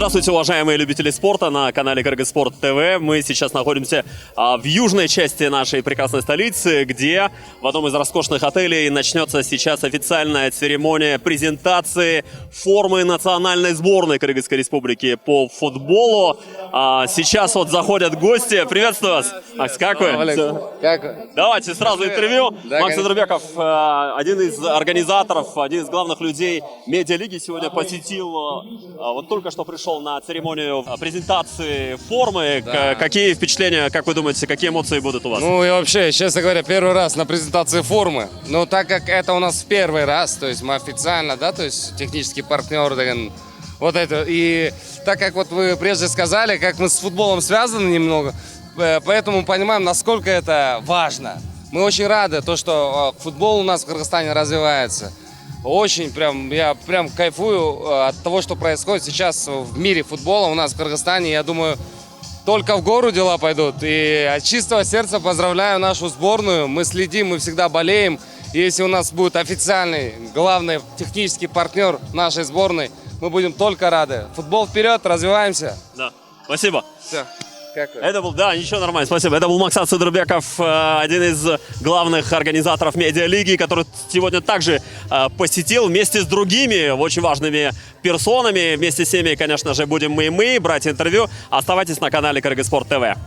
Здравствуйте, уважаемые любители спорта на канале Кыргызспорт ТВ. Мы сейчас находимся в южной части нашей прекрасной столицы, где в одном из роскошных отелей начнется сейчас официальная церемония презентации формы национальной сборной Кыргызской Республики по футболу. Сейчас вот заходят гости. Приветствую вас. Макс, как вы? Давайте сразу интервью. Макс Задорбеков, один из организаторов, один из главных людей медиалиги, сегодня посетил, вот только что пришел на церемонию презентации формы. Да. Какие впечатления, как вы думаете, какие эмоции будут у вас? Ну и вообще, честно говоря, первый раз на презентации формы. Но так как это у нас первый раз, то есть мы официально, да, то есть технический партнер, вот это. И так как вот вы прежде сказали, как мы с футболом связаны немного, поэтому понимаем, насколько это важно. Мы очень рады, то, что футбол у нас в Кыргызстане развивается. Очень я прям кайфую от того, что происходит сейчас в мире футбола у нас в Кыргызстане. Я думаю, только в гору дела пойдут. И от чистого сердца поздравляю нашу сборную. Мы следим, мы всегда болеем. И если у нас будет официальный, главный технический партнер нашей сборной, мы будем только рады. Футбол вперед, развиваемся. Да, спасибо. Все. Это был, да, ничего, нормально, спасибо. Это был Максат Задорбеков, один из главных организаторов медиалиги, который сегодня также посетил вместе с другими очень важными персонами. Вместе с ними, конечно же, будем и мы брать интервью. Оставайтесь на канале Кыргызспорт ТВ.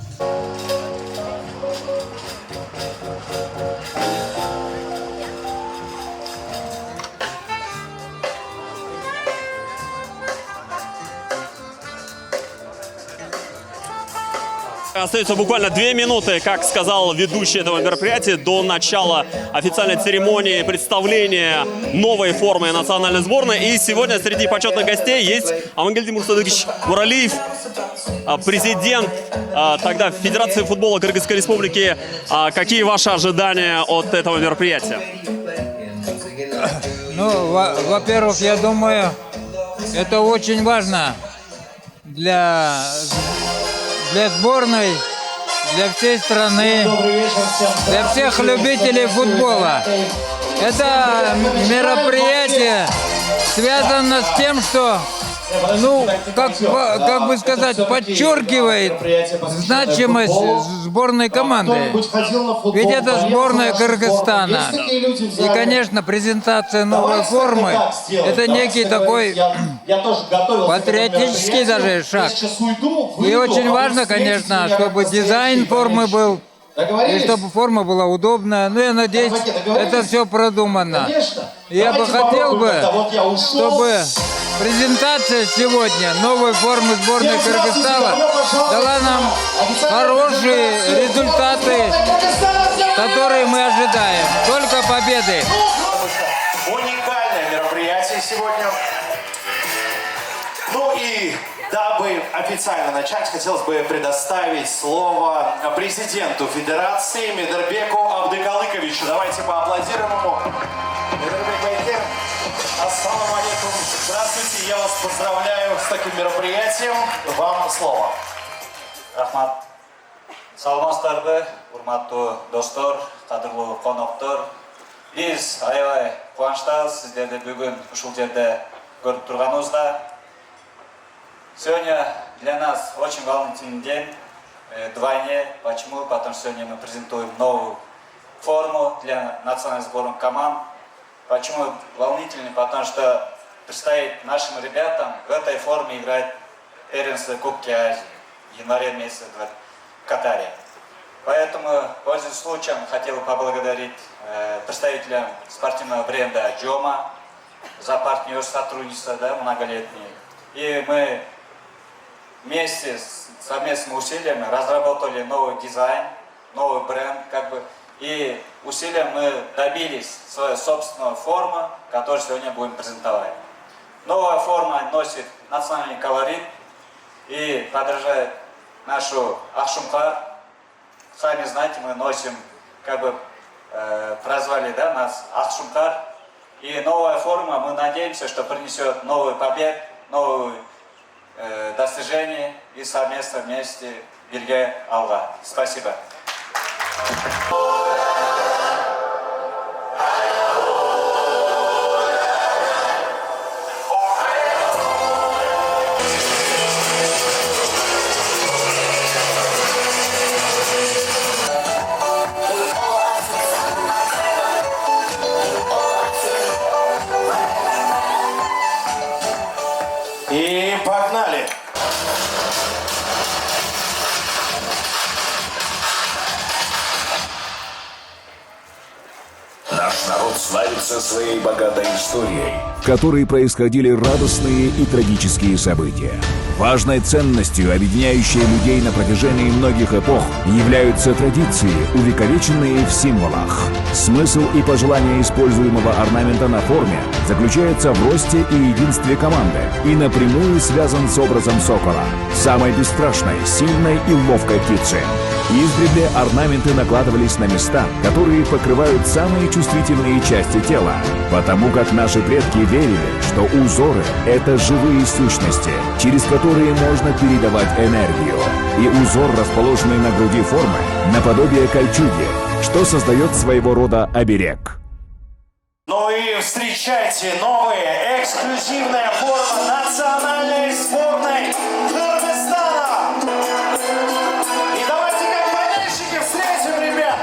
Остается буквально 2 минуты, как сказал ведущий этого мероприятия, до начала официальной церемонии представления новой формы национальной сборной. И сегодня среди почетных гостей есть Амангельди Мурсадыкович Муралиев, президент тогда Федерации футбола Кыргызской Республики. Какие ваши ожидания от этого мероприятия? Ну, во-первых, я думаю, это очень важно для сборной, для всей страны, для всех любителей футбола. Это мероприятие связано с тем, что, ну, как бы сказать, подчеркивает значимость сборной команды. Ведь это сборная Кыргызстана. И, конечно, презентация новой формы – это некий такой патриотический даже шаг. И очень важно, конечно, чтобы дизайн формы был, и чтобы форма была удобная. Ну, я надеюсь, это все продумано. Я бы хотел бы, чтобы презентация сегодня новой формы сборной Кыргызстана дала нам хорошие результаты, которые мы ожидаем. Только победы. Уникальное мероприятие сегодня. Ну и дабы официально начать, хотелось бы предоставить слово президенту Федерации Медербеку Абдыкалыковичу. Давайте поаплодируем ему. Медербек Байке, ассаламу алейкум. Здравствуйте, я вас поздравляю с таким мероприятием. Вам слово. Рахмат. Саламатсыздарбы, урматтуу достор, кадырлуу коноктор. Биз аябай кубанычтабыз сиздерди бүгүн ушул жерде көрүп турганыбызда. Сегодня для нас очень волнительный день, вдвойне. Почему? Потому что сегодня мы презентуем новую форму для национальной сборной команд. Почему волнительный? Потому что предстоит нашим ребятам в этой форме играть первенство Кубки Азии в январе месяце в Катаре. Поэтому, пользуясь случаем, хотел бы поблагодарить представителям спортивного бренда Джома за партнерство, сотрудничество, да, многолетнее. И мы вместе с совместными усилиями разработали новый дизайн, новый бренд, и усилием мы добились своей собственной формы, которую сегодня будем презентовать. Новая форма носит национальный колорит и подражает нашу Ахшумкар. Сами знаете, мы носим, прозвали, да, нас Ахшумкар. И новая форма, мы надеемся, что принесет новый побед, новые достижения и совместно вместе Бирге Алга. Спасибо. народ славится своей богатой историей, в которой происходили радостные и трагические события. Важной ценностью, объединяющей людей на протяжении многих эпох, являются традиции, увековеченные в символах. Смысл и пожелание используемого орнамента на форме заключается в росте и единстве команды и напрямую связан с образом сокола, самой бесстрашной, сильной и ловкой птицы. Издревле орнаменты накладывались на места, которые покрывают самые чувствительные части тела, потому как наши предки верили, что узоры — это живые сущности, через которые можно передавать энергию. И узор, расположенный на груди формы, наподобие кольчуги, что создает своего рода оберег. Ну и встречайте новая эксклюзивная форма национальной сборной Кыргызстана. И давайте как болельщики встретим, ребят.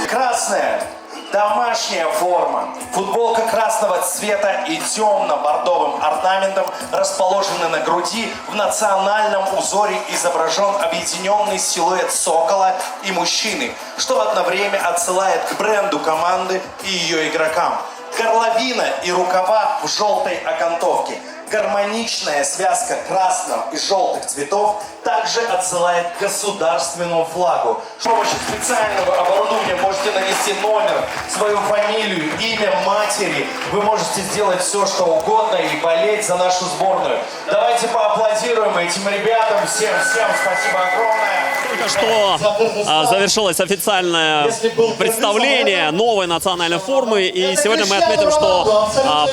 Красная домашняя форма. Футболка красного цвета и темно-бордовым орнаментом расположены на груди. В национальном узоре изображен объединенный силуэт сокола и мужчины, что в одно время отсылает к бренду команды и ее игрокам. Горловина и рукава в желтой окантовке. Гармоничная связка красного и желтых цветов также отсылает к государственному флагу. С помощью специального оборудования можете нанести номер, свою фамилию, имя матери. Вы можете сделать все, что угодно и болеть за нашу сборную. Давайте поаплодируем этим ребятам. Всем спасибо огромное. Только что завершилось официальное представление новой национальной формы. И сегодня мы отметим, что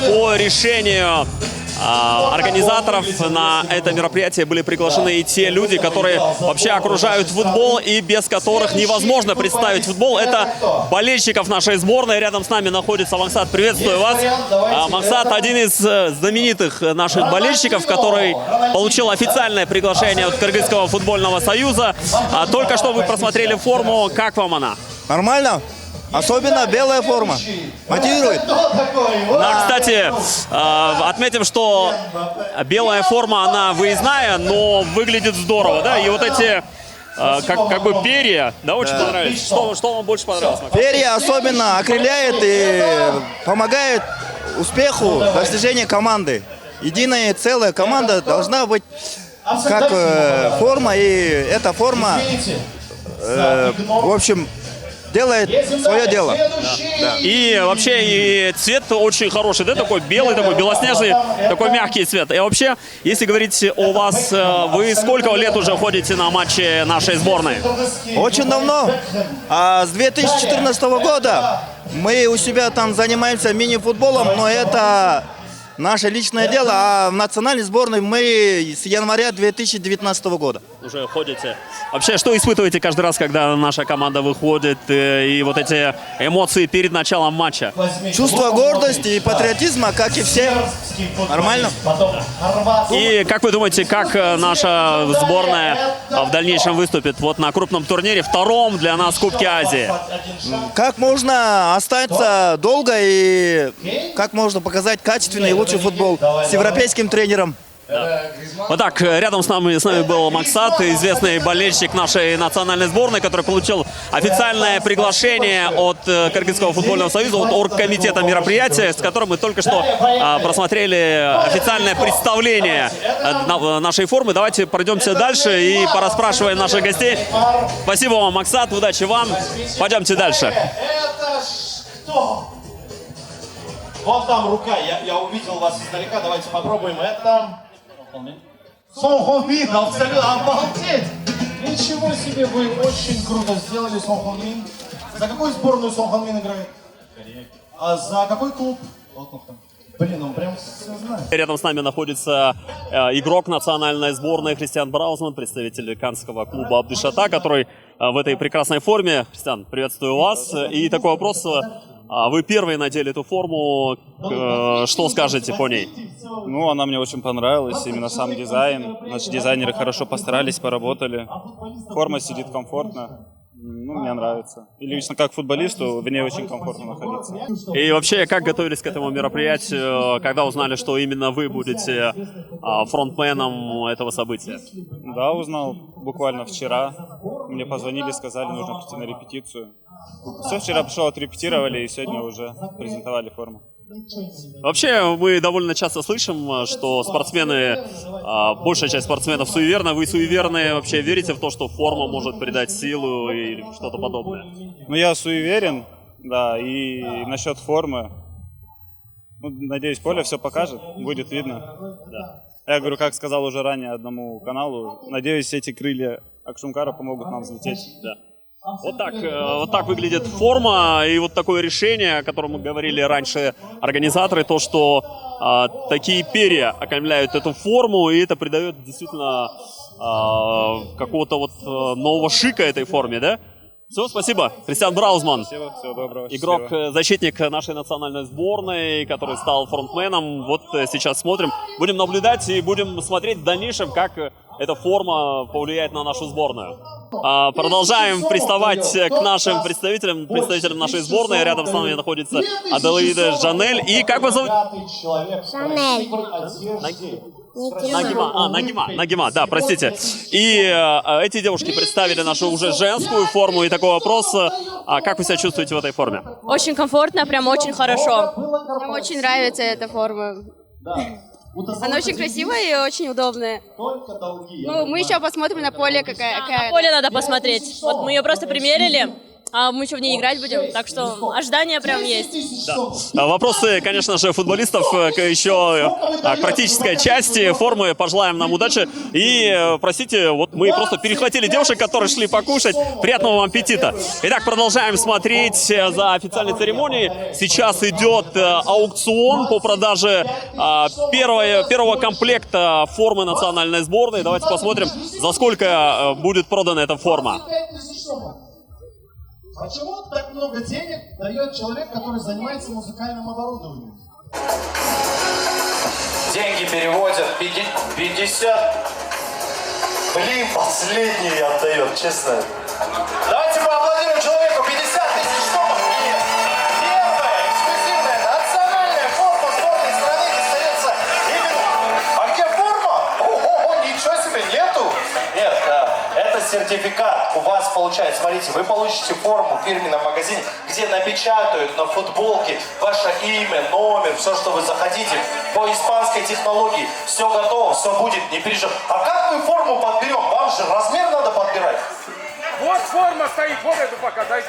по решению организаторов на это мероприятие были приглашены и те люди, которые вообще окружают футбол и без которых невозможно представить футбол. Это болельщиков нашей сборной. Рядом с нами находится Максат. Приветствую вас. Максат — один из знаменитых наших болельщиков, который получил официальное приглашение от Кыргызского футбольного союза. Только что вы просмотрели форму. Как вам она? Нормально. Особенно белая форма. Мотивирует. Да, кстати, отметим, что белая форма, она выездная, но выглядит здорово, да? И вот эти, как бы перья, да, очень понравились. Что вам больше понравилось? Перья особенно окрыляет и помогает успеху достижения команды. Единая целая команда должна быть как форма, и эта форма, в общем, делает свое дело. Да. И вообще и цвет очень хороший, да, такой белый, такой белоснежный, такой мягкий цвет. И вообще, если говорить о вас, вы сколько лет уже ходите на матчи нашей сборной? Очень давно. С 2014 года мы у себя там занимаемся мини-футболом, но это наше личное дело, а в национальной сборной мы с января 2019 года. Уже ходите. Вообще, что испытываете каждый раз, когда наша команда выходит, и вот эти эмоции перед началом матча? Чувство гордости и патриотизма, как и все. Нормально. И как вы думаете, как наша сборная в дальнейшем выступит вот на крупном турнире, втором для нас Кубке Азии? Как можно остаться долго и как можно показать качественный и лучший футбол с европейским тренером? Да. Вот так, рядом с нами был Максат, известный болельщик нашей национальной сборной, который получил официальное приглашение от Кыргызского футбольного союза, от оргкомитета мероприятия, с которым мы только что просмотрели официальное представление нашей формы. Давайте пройдемся дальше и порасспрашиваем наших гостей. Спасибо вам, Максат, удачи вам. Пойдемте дальше. Это что? Вон там рука, я увидел вас издалека, давайте попробуем. Это... Сон Хон Мин, абсолютно, обалдеть! Ничего себе, вы очень круто сделали, Сон Хон Мин. За какую сборную Сон Хон Мин играет? А за какой клуб? Блин, он прям все знает. Рядом с нами находится игрок национальной сборной Христиан Браузман, представитель каннского клуба Абдышата, который в этой прекрасной форме. Христиан, приветствую вас. И такой вопрос. Вы первые надели эту форму. Что скажете по ней? Ну, она мне очень понравилась, именно сам дизайн. Наши дизайнеры хорошо постарались, поработали. Форма сидит комфортно. Ну, мне нравится. И лично как футболисту в ней очень комфортно находиться. И вообще, как готовились к этому мероприятию, когда узнали, что именно вы будете фронтменом этого события? Да, узнал буквально вчера. Мне позвонили, сказали, нужно прийти на репетицию. Все, вчера пришел, отрепетировали, и сегодня уже презентовали форму. Вообще, мы довольно часто слышим, что спортсмены, большая часть спортсменов суеверна. Вы суеверные, вообще верите в то, что форма может придать силу или что-то подобное? Ну, я суеверен, да, и насчет формы. Ну, надеюсь, поле все покажет, будет видно. Да. Я говорю, как сказал уже ранее одному каналу, надеюсь, эти крылья Акшумкара помогут нам взлететь. Да. Вот так выглядит форма, и вот такое решение, о котором мы говорили раньше организаторы, то, что такие перья окаймляют эту форму, и это придает действительно какого-то вот нового шика этой форме, да? Все, спасибо. Христиан Браузман, Спасибо, всего доброго. игрок-защитник нашей национальной сборной, который стал фронтменом. Вот сейчас смотрим, будем наблюдать и будем смотреть в дальнейшем, как эта форма повлияет на нашу сборную. Продолжаем приставать к нашим представителям нашей сборной. Рядом с нами находится Аделаида Жанель. И как вас зовут? Жанель. Нагима, да, простите. И эти девушки представили нашу уже женскую форму. И такой вопрос, как вы себя чувствуете в этой форме? Очень комфортно, прям очень хорошо. Нам очень нравится эта форма. Она очень красивая и очень удобная. Ну, мы еще посмотрим на поле, какая... На поле надо посмотреть. Вот мы ее просто примерили, а мы еще в ней играть будем, так что ожидания прям есть. Да. Вопросы, конечно же, футболистов еще к практической части формы. Пожелаем нам удачи. И, простите, вот мы просто перехватили девушек, которые шли покушать. Приятного вам аппетита. Итак, продолжаем смотреть за официальной церемонией. Сейчас идет аукцион по продаже первого комплекта формы национальной сборной. Давайте посмотрим, за сколько будет продана эта форма. Почему так много денег дает человек, который занимается музыкальным оборудованием? Деньги переводят 50. Блин, последний отдает, честно. Давайте поаплодируем человеку. 50 тысяч сомов. И первая эксклюзивная национальная форма сборной страны достается именно... А где форма? Ого, ничего себе, нету? Нет, это сертификат. У вас получается, смотрите, вы получите форму в фирменном магазине, где напечатают на футболке ваше имя, номер, все, что вы захотите, по испанской технологии. Все готово, все будет, не переживайте. А как мы форму подберем? Вам же размер надо подбирать. Вот форма стоит, вот эту пока дайте.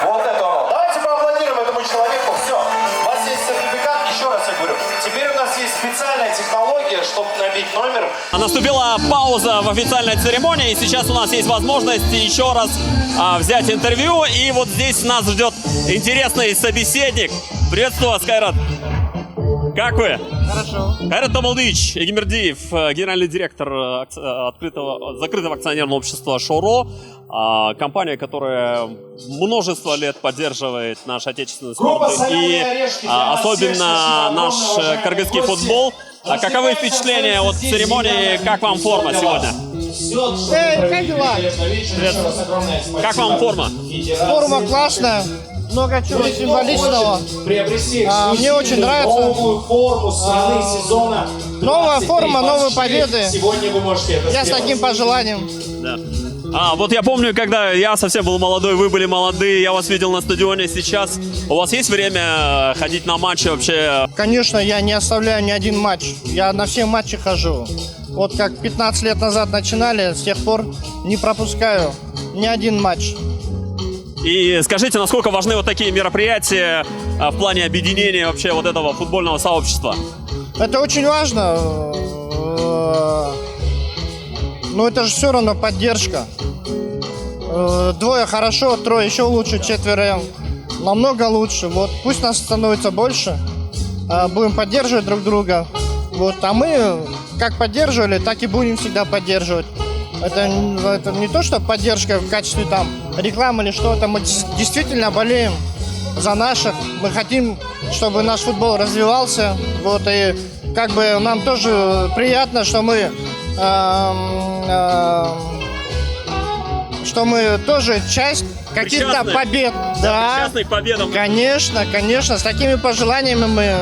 Вот это оно. Давайте поаплодируем этому человеку. Все, у вас есть сертификат, еще раз я говорю. Теперь у нас есть специальная технология, чтобы набить номер. Наступила пауза в официальной церемонии, и сейчас у нас есть возможность еще раз взять интервью. И вот здесь нас ждет интересный собеседник. Приветствую вас, Кайрат. Как вы? Хорошо. Кайрат Тамалдыевич Эгемердиев, генеральный директор закрытого акционерного общества «Шоро», компания, которая множество лет поддерживает наш отечественный спорт и особенно наш кыргызский футбол. Каковы впечатления от церемонии? Как вам форма сегодня? Как дела? Привет. Как вам форма? Форма классная. Много чего символичного. Мне очень нравится. Новая форма, новые победы. Я с таким пожеланием. Да. Вот я помню, когда я совсем был молодой, вы были молодые, я вас видел на стадионе. Сейчас у вас есть время ходить на матчи вообще? Конечно, я не оставляю ни один матч. Я на все матчи хожу. Вот как 15 лет назад начинали, с тех пор не пропускаю ни один матч. И скажите, насколько важны вот такие мероприятия в плане объединения вообще вот этого футбольного сообщества? Это очень важно. Но это же все равно поддержка. Двое хорошо, трое еще лучше, четверо намного лучше. Вот пусть нас становится больше. будем поддерживать друг друга. Вот, а мы как поддерживали, так и будем всегда поддерживать. Это не то, что поддержка в качестве там рекламы или что-то. Мы действительно болеем за наших. Мы хотим, чтобы наш футбол развивался. Вот, и как бы нам тоже приятно, что мы тоже часть каких-то побед. Да, Причастны к победам. конечно, конечно. С такими пожеланиями мы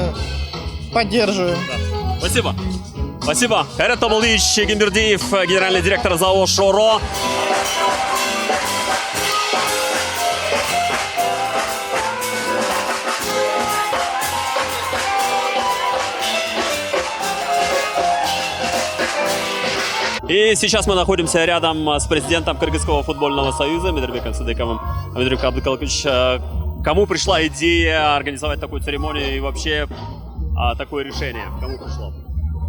поддерживаем. Да. Спасибо. Спасибо. Хайрат Табалдиевич Егенбердиев, генеральный директор ЗАО «Шоро». И сейчас мы находимся рядом с президентом Кыргызского футбольного союза Медербеком Садыковым. Медербек Абдыкалыкович, кому пришла идея организовать такую церемонию и вообще такое решение? Кому пришло?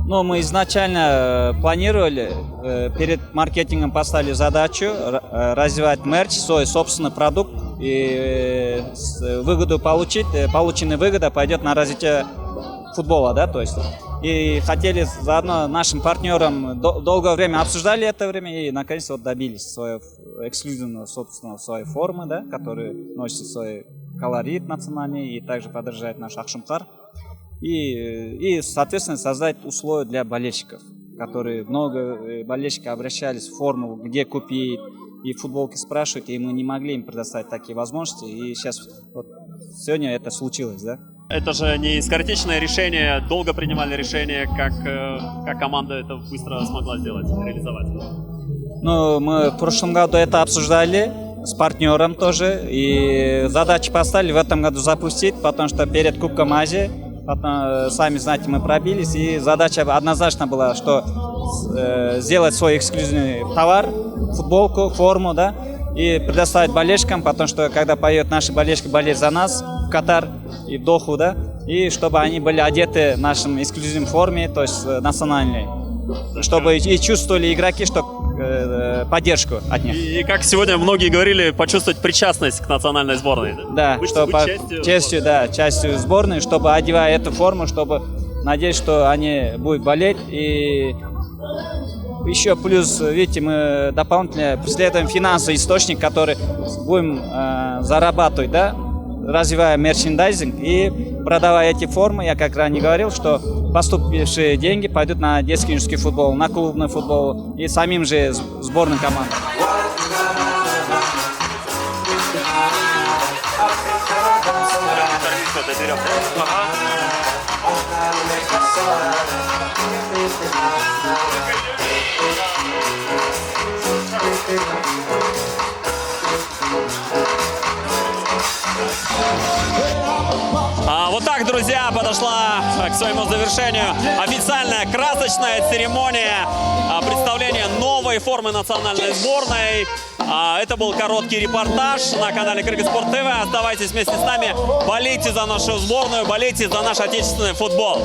Ну, мы изначально планировали, перед маркетингом поставили задачу развивать мерч, свой собственный продукт и выгоду получить. Полученная выгода пойдет на развитие футбола, да, то есть. И хотели заодно нашим партнерам долгое время обсуждали это время и наконец-то вот добились своего эксклюзивного собственного своей формы, да, которая носит свой колорит национальный и также поддерживает наш Ахшымкар. И, соответственно, создать условия для болельщиков, которые много болельщиков обращались в форму, где купить, и футболки спрашивают, и мы не могли им предоставить такие возможности, и сейчас, вот, сегодня это случилось, да. Это же не скоротечное решение, долго принимали решение, как команда это быстро смогла сделать, реализовать. Ну, мы в прошлом году это обсуждали с партнером тоже, и задачи поставили в этом году запустить, потому что перед Кубком Азии, потом, сами знаете, мы пробились, и задача однозначно была, что сделать свой эксклюзивный товар, футболку, форму, да, и предоставить болельщикам, потому что когда поют наши болельщики, болеют за нас в Катар и в Доху, да, и чтобы они были одеты в нашем эксклюзивной форме, то есть национальной, чтобы и чувствовали игроки, что поддержку от них. И как сегодня многие говорили, почувствовать причастность к национальной сборной. Да, чтобы частью сборной, чтобы одевая эту форму, чтобы надеюсь, что они будут болеть. И еще плюс, видите, мы дополнительно преследуем финансовый источник, который будем зарабатывать, да, развивая мерчендайзинг и продавая эти формы. Я как ранее говорил, что поступившие деньги пойдут на детский юношеский футбол, на клубный футбол и самим же сборным командам. Вот так, друзья, подошла к своему завершению официальная красочная церемония представления новой формы национальной сборной. Это был короткий репортаж на канале Кыргызспорт ТВ. Оставайтесь вместе с нами, болейте за нашу сборную, болейте за наш отечественный футбол.